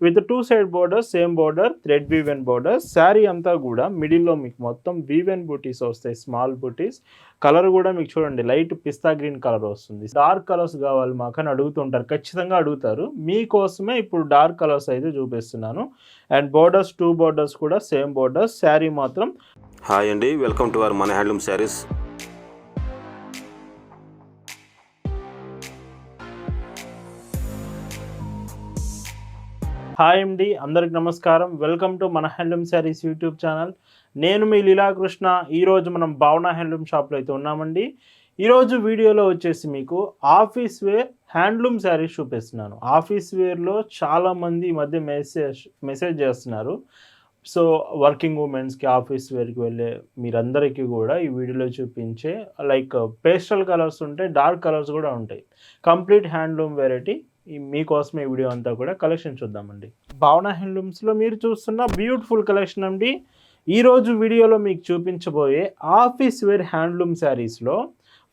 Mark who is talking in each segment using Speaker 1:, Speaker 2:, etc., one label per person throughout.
Speaker 1: With two side border, same border, thread woven border. Sari అంతా కూడా మిడిల్లో మీకు మొత్తం వీవెన్ బూటీస్ వస్తాయి, స్మాల్ బూటీస్. కలర్ కూడా మీకు చూడండి లైట్ పిస్తా గ్రీన్ కలర్ వస్తుంది. డార్క్ కలర్స్ కావాలి మాకు అని అడుగుతుంటారు, ఖచ్చితంగా అడుగుతారు. మీకోసమే ఇప్పుడు డార్క్ కలర్స్ అయితే చూపిస్తున్నాను. అండ్ బోర్డర్స్, టూ బోర్డర్స్ కూడా సేమ్ బోర్డర్స్. శారీ మాత్రం
Speaker 2: హాయ్ అండి, వెల్కమ్ టు అవర్ మన హ్యాండ్లూమ్ శారీస్.
Speaker 1: హాయ్ అండి, అందరికి నమస్కారం. వెల్కమ్ టు మన హ్యాండ్లూమ్ శారీస్ యూట్యూబ్ ఛానల్. నేను మీ లీలాకృష్ణ. ఈరోజు మనం భావన హ్యాండ్లూమ్ షాప్లో అయితే ఉన్నామండి. ఈరోజు వీడియోలో వచ్చేసి మీకు ఆఫీస్ వేర్ హ్యాండ్లూమ్ శారీస్ చూపిస్తున్నాను. ఆఫీస్ వేర్లో చాలామంది ఈ మధ్య మెసేజ్ చేస్తున్నారు. సో వర్కింగ్ ఉమెన్స్కి ఆఫీస్ వేర్కి వెళ్ళే మీరందరికీ కూడా ఈ వీడియోలో చూపించే లైక్ పేస్టల్ కలర్స్ ఉంటాయి, డార్క్ కలర్స్ కూడా ఉంటాయి. కంప్లీట్ హ్యాండ్లూమ్ వెరైటీ మీకోసమే ఈ వీడియో అంతా కూడా కలెక్షన్ చూద్దామండి. భావన హ్యాండ్లూమ్స్లో మీరు చూస్తున్న బ్యూటిఫుల్ కలెక్షన్ అండి. ఈరోజు వీడియోలో మీకు చూపించబోయే ఆఫీస్ వేర్ హ్యాండ్లూమ్ శారీస్లో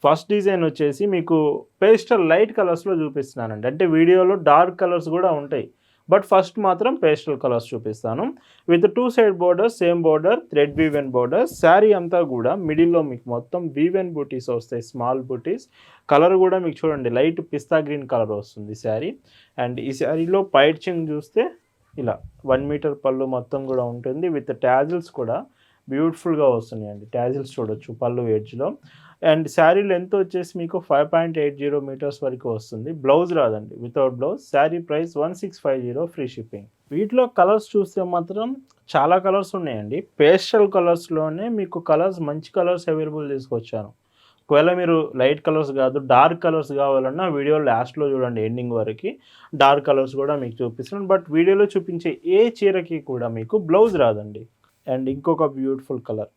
Speaker 1: ఫస్ట్ డిజైన్ వచ్చేసి మీకు పేస్టల్ లైట్ కలర్స్లో చూపిస్తున్నానండి. అంటే వీడియోలో డార్క్ కలర్స్ కూడా ఉంటాయి, బట్ ఫస్ట్ మాత్రం పేస్టల్ కలర్స్ చూపిస్తాను. With two side border, same border, thread woven border. Sari అంతా కూడా మిడిల్లో మీకు మొత్తం వీవెన్ బూటీస్ వస్తాయి, స్మాల్ బూటీస్. కలర్ కూడా మీకు చూడండి లైట్ పిస్తా గ్రీన్ కలర్ వస్తుంది శారీ. అండ్ ఈ శారీలో పైచింగ్ చూస్తే ఇలా 1 మీటర్ పళ్ళు మొత్తం కూడా ఉంటుంది. విత్ ట్యాజిల్స్ కూడా బ్యూటిఫుల్గా వస్తున్నాయండి. ట్యాజిల్స్ చూడొచ్చు పళ్ళు ఎడ్జ్లో. అండ్ శారీ లెంత్ వచ్చేసి మీకు 5.80 మీటర్స్ వరకు వస్తుంది. బ్లౌజ్ రాదండి, without blouse. Sari price 1650, free shipping. వీటిలో కలర్స్ చూస్తే మాత్రం చాలా కలర్స్ ఉన్నాయండి. పేస్టల్ కలర్స్లోనే మీకు కలర్స్, మంచి కలర్స్ అవైలబుల్ తీసుకొచ్చాను. ఒకవేళ మీరు లైట్ కలర్స్ కాదు డార్క్ కలర్స్ కావాలన్నా వీడియో లాస్ట్లో చూడండి, ఎండింగ్ వరకు డార్క్ కలర్స్ కూడా మీకు చూపిస్తున్నాను. బట్ వీడియోలో చూపించే ఏ చీరకి కూడా మీకు బ్లౌజ్ రాదండి. అండ్ ఇంకొక బ్యూటిఫుల్ కలర్.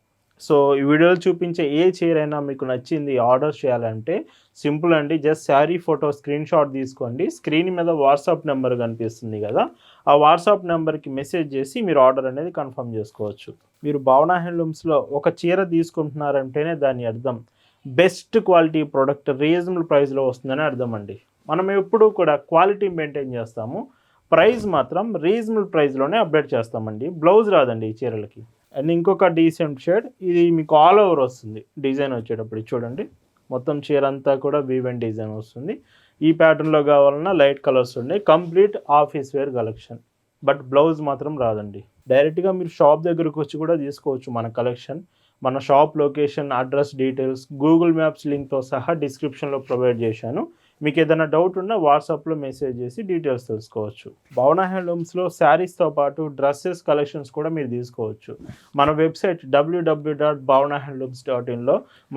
Speaker 1: సో ఈ వీడియోలో చూపించే ఏ చీర అయినా మీకు నచ్చింది ఆర్డర్ చేయాలంటే సింపుల్ అండి. Just sari photo screen shot తీసుకోండి. స్క్రీన్ మీద వాట్సాప్ నెంబర్ కనిపిస్తుంది కదా, ఆ వాట్సాప్ నెంబర్కి మెసేజ్ చేసి మీరు ఆర్డర్ అనేది కన్ఫర్మ్ చేసుకోవచ్చు. మీరు భావన హ్యాండ్లూమ్స్లో ఒక చీర తీసుకుంటున్నారంటేనే దాని అర్థం బెస్ట్ క్వాలిటీ ప్రోడక్ట్ రీజనబుల్ ప్రైస్లో వస్తుందని అర్థం అండి. మనం ఎప్పుడూ కూడా క్వాలిటీ మెయింటైన్ చేస్తాము, ప్రైస్ మాత్రం రీజనబుల్ ప్రైస్లోనే అప్డేట్ చేస్తామండి. బ్లౌజ్ రాదండి ఈ చీరలకి. అండ్ ఇంకొక డీసెంట్ షేడ్, ఇది మీకు ఆల్ ఓవర్ వస్తుంది డిజైన్ వచ్చేటప్పుడు. చూడండి మొత్తం చీర అంతా కూడా వీవెన్ డిజైన్ వస్తుంది. ఈ ప్యాటర్న్లో కావాలన్నా లైట్ కలర్స్ ఉన్నాయి. Complete office wear collection, but blouse మాత్రం రాదండి. డైరెక్ట్గా మీరు షాప్ దగ్గరకు వచ్చి కూడా తీసుకోవచ్చు మన కలెక్షన్. మన shop location, address details, Google Maps లింక్తో సహా డిస్క్రిప్షన్లో ప్రొవైడ్ చేశాను. మీకు ఏదైనా డౌట్ ఉన్నా వాట్సాప్లో మెసేజ్ చేసి డీటెయిల్స్ తెలుసుకోవచ్చు. భావన హ్యాండ్లూమ్స్లో శారీస్తో పాటు డ్రెస్సెస్ కలెక్షన్స్ కూడా మీరు తీసుకోవచ్చు. మన వెబ్సైట్ www.bhavanahandlooms.in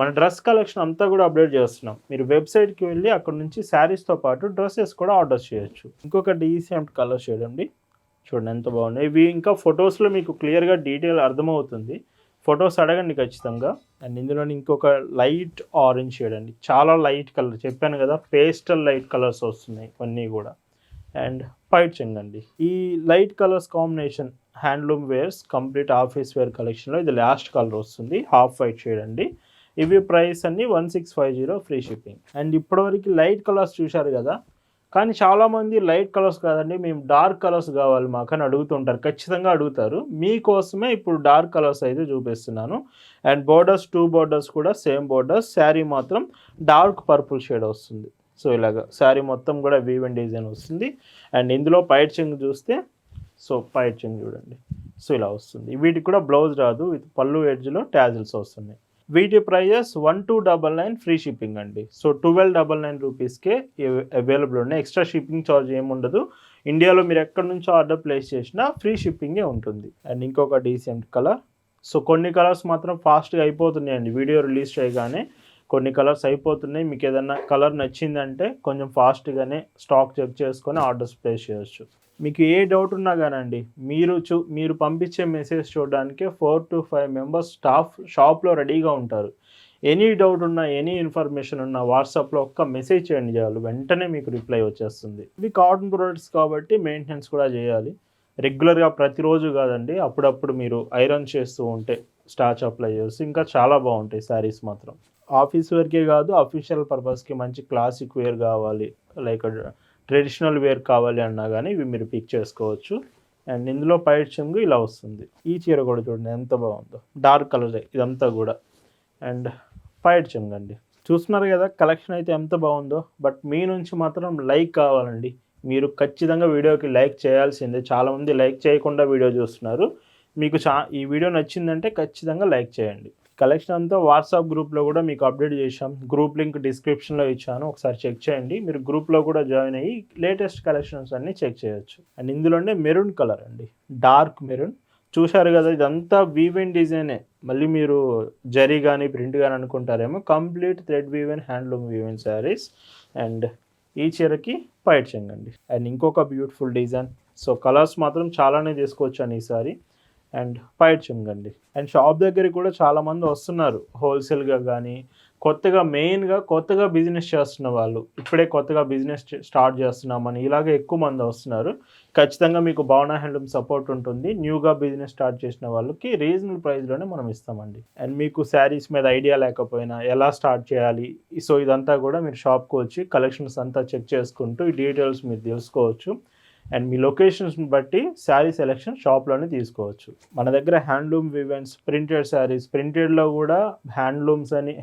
Speaker 1: మన డ్రెస్ కలెక్షన్ అంతా కూడా అప్డేట్ చేస్తున్నాం. మీరు వెబ్సైట్కి వెళ్ళి అక్కడ నుంచి శారీస్తో పాటు డ్రెస్సెస్ కూడా ఆర్డర్ చేయొచ్చు. ఇంకొక డీసెంట్ కలర్ షేడ్ అండి, చూడండి ఎంత బాగున్నాయి ఇవి. ఇంకా ఫొటోస్లో మీకు క్లియర్గా డీటెయిల్ అర్థమవుతుంది, ఫొటోస్ అడగండి ఖచ్చితంగా. అండ్ ఇందులో ఇంకొక లైట్ ఆరెంజ్ షేడ్ అండి, చాలా లైట్ కలర్. చెప్పాను కదా పేస్టల్ లైట్ కలర్స్ వస్తున్నాయి ఇవన్నీ కూడా. అండ్ పైట్ చెంగ్ అండి. ఈ light colours combination handloom wears complete office wear కలెక్షన్లో ఇది లాస్ట్ కలర్ వస్తుంది, హాఫ్ వైట్ షేడ్ అండి. ఇవి ప్రైస్ అన్ని 1650, ఫ్రీ షిప్పింగ్. అండ్ ఇప్పటివరకు లైట్ కలర్స్ చూశారు కదా, కానీ చాలామంది లైట్ కలర్స్ కాదండి మేము డార్క్ కలర్స్ కావాలి మాకు అని అడుగుతుంటారు, ఖచ్చితంగా అడుగుతారు. మీకోసమే ఇప్పుడు డార్క్ కలర్స్ అయితే చూపిస్తున్నాను. అండ్ బోర్డర్స్, టూ బోర్డర్స్ కూడా సేమ్ బోర్డర్స్. శారీ మాత్రం డార్క్ పర్పుల్ షేడ్ వస్తుంది. సో ఇలాగా శారీ మొత్తం కూడా వీవెన్ డిజైన్ వస్తుంది. అండ్ ఇందులో పైట్ చెంగ్ చూస్తే, సో పైట్ చెంగ్ చూడండి, సో ఇలా వస్తుంది. వీటికి కూడా బ్లౌజ్ రాదు, విత్ పళ్ళు ఎడ్జ్లో ట్యాజిల్స్ వస్తున్నాయి. వీటి ప్రైజెస్ 1299, ఫ్రీ షిప్పింగ్ అండి. సో 1299 రూపీస్కే అవైలబుల్ ఉన్నాయి. ఎక్స్ట్రా షిప్పింగ్ ఛార్జ్ ఏముండదు. ఇండియాలో మీరు ఎక్కడి నుంచో ఆర్డర్ ప్లేస్ చేసినా ఫ్రీ షిప్పింగే ఉంటుంది. అండ్ ఇంకొక డీసెంట్ కలర్. సో కొన్ని కలర్స్ మాత్రం ఫాస్ట్గా అయిపోతున్నాయండి, వీడియో రిలీజ్ చేయగానే కొన్ని కలర్స్ అయిపోతున్నాయి. మీకు ఏదైనా కలర్ నచ్చిందంటే కొంచెం ఫాస్ట్గానే స్టాక్ చెక్ చేసుకొని ఆర్డర్స్ ప్లేస్ చేయొచ్చు. మీకు ఏ డౌట్ ఉన్నా కానండి, మీరు పంపించే మెసేజ్ చూడడానికి 4 to 5 మెంబర్స్ స్టాఫ్ షాప్లో రెడీగా ఉంటారు. ఎనీ డౌట్ ఉన్నా, ఎనీ ఇన్ఫర్మేషన్ ఉన్నా వాట్సాప్లో ఒక్క మెసేజ్ చేయండి చాలు, వెంటనే మీకు రిప్లై వచ్చేస్తుంది. ఇవి కాటన్ ప్రొడక్ట్స్ కాబట్టి మెయింటెనెన్స్ కూడా చేయాలి. రెగ్యులర్గా ప్రతిరోజు కాదండి, అప్పుడప్పుడు మీరు ఐరన్ చేస్తూ ఉంటే స్టార్చ్ అప్లై చేసి ఇంకా చాలా బాగుంటాయి శారీస్ మాత్రం. ఆఫీస్ వేర్కే కాదు, అఫీషియల్ పర్పస్కి మంచి క్లాసిక్ వేర్ కావాలి, లైక్ ట్రెడిషనల్ వేర్ కావాలి అన్నా కానీ ఇవి మీరు పిక్ చేసుకోవచ్చు. అండ్ ఇందులో పైట్ చెంగు ఇలా వస్తుంది. ఈ చీర కూడా చూడండి ఎంత బాగుందో, డార్క్ కలర్ ఇదంతా కూడా. అండ్ పైట్ చెంగు అండి, చూస్తున్నారు కదా కలెక్షన్ అయితే ఎంత బాగుందో. బట్ మీ నుంచి మాత్రం లైక్ కావాలండి. మీరు ఖచ్చితంగా వీడియోకి లైక్ చేయాల్సిందే. చాలామంది లైక్ చేయకుండా వీడియో చూస్తున్నారు. మీకు ఈ వీడియో నచ్చిందంటే ఖచ్చితంగా లైక్ చేయండి. కలెక్షన్ అంతా వాట్సాప్ గ్రూప్లో కూడా మీకు అప్డేట్ చేశాం. గ్రూప్ లింక్ డిస్క్రిప్షన్లో ఇచ్చాను, ఒకసారి చెక్ చేయండి. మీరు గ్రూప్లో కూడా జాయిన్ అయ్యి లేటెస్ట్ కలెక్షన్స్ అన్నీ చెక్ చేయొచ్చు. అండ్ ఇందులోనే మెరూన్ కలర్ అండి, డార్క్ మెరూన్. చూశారు కదా ఇదంతా వీవెన్ డిజైనే. మళ్ళీ మీరు జరీ కానీ ప్రింట్ కానీ అనుకుంటారేమో, complete thread woven handloom woven saris. And ఈ చీరకి పైట్ చెంగు అండి. అండ్ ఇంకొక బ్యూటిఫుల్ డిజైన్. సో కలర్స్ మాత్రం చాలానే తీసుకోవచ్చాను ఈసారి. అండ్ పైట్ చెంగు అండి. అండ్ షాప్ దగ్గరికి కూడా చాలామంది వస్తున్నారు, హోల్సేల్గా కానీ కొత్తగా బిజినెస్ చేస్తున్న వాళ్ళు, ఇప్పుడే కొత్తగా బిజినెస్ స్టార్ట్ చేస్తున్నామని ఇలాగే ఎక్కువ మంది వస్తున్నారు. ఖచ్చితంగా మీకు భావన హ్యాండ్లూమ్ సపోర్ట్ ఉంటుంది. న్యూగా బిజినెస్ స్టార్ట్ చేసిన వాళ్ళకి రీజనబుల్ ప్రైస్లోనే మనం ఇస్తామండి. అండ్ మీకు శారీస్ మీద ఐడియా లేకపోయినా ఎలా స్టార్ట్ చేయాలి, సో ఇదంతా కూడా మీరు షాప్కి వచ్చి కలెక్షన్స్ అంతా చెక్ చేసుకుంటూ ఈ డీటెయిల్స్ మీరు తెలుసుకోవచ్చు. అండ్ మీ లొకేషన్స్ని బట్టి శారీ సెలెక్షన్ షాప్లోనే తీసుకోవచ్చు. మన దగ్గర హ్యాండ్లూమ్ వివెన్స్, ప్రింటెడ్ శారీస్, ప్రింటెడ్లో కూడా హ్యాండ్లూమ్స్ అని,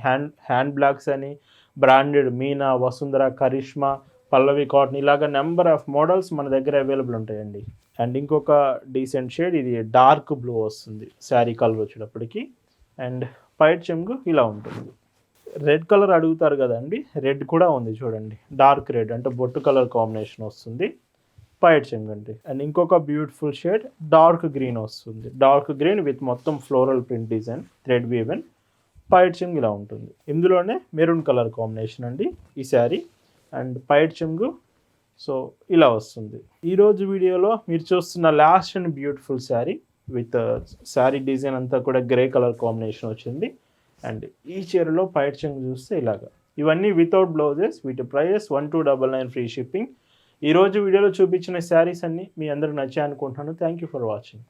Speaker 1: హ్యాండ్ బ్లాక్స్ అని, బ్రాండెడ్ మీనా, వసుంధర, కరిష్మా, పల్లవి కాటన్, ఇలాగ నెంబర్ ఆఫ్ మోడల్స్ మన దగ్గర అవైలబుల్ ఉంటాయండి. అండ్ ఇంకొక డీసెంట్ షేడ్, ఇది డార్క్ బ్లూ వస్తుంది శారీ కలర్ వచ్చేటప్పటికి. అండ్ పైట్ చెంగు ఇలా ఉంటుంది. రెడ్ కలర్ అడుగుతారు కదండి, రెడ్ కూడా ఉంది చూడండి, డార్క్ రెడ్ అంటే బొట్టు కలర్ కాంబినేషన్ వస్తుంది. పైట్ చెంగు అండి. అండ్ ఇంకొక బ్యూటిఫుల్ షేడ్ డార్క్ గ్రీన్ వస్తుంది, డార్క్ గ్రీన్ విత్ మొత్తం floral print design, thread woven. పైట్ చెంగు ఇలా ఉంటుంది. ఇందులోనే మెరూన్ కలర్ కాంబినేషన్ అండి ఈ శారీ. అండ్ పైట్ చెంగు సో ఇలా వస్తుంది. ఈరోజు వీడియోలో మీరు చూస్తున్న last and beautiful sari with sari design అంతా కూడా గ్రే కలర్ కాంబినేషన్ వచ్చింది. అండ్ ఈ చీరలో పైట్ చెంగు చూస్తే ఇలాగా. ఇవన్నీ వితౌట్ బ్లౌజెస్, వీటి ప్రైజెస్ 1299 ఫ్రీ షిప్పింగ్. ఈరోజు వీడియోలో చూపించిన శారీస్ అన్నీ మీ అందరికి నచ్చాయి అనుకుంటున్నాను. Thank you for watching.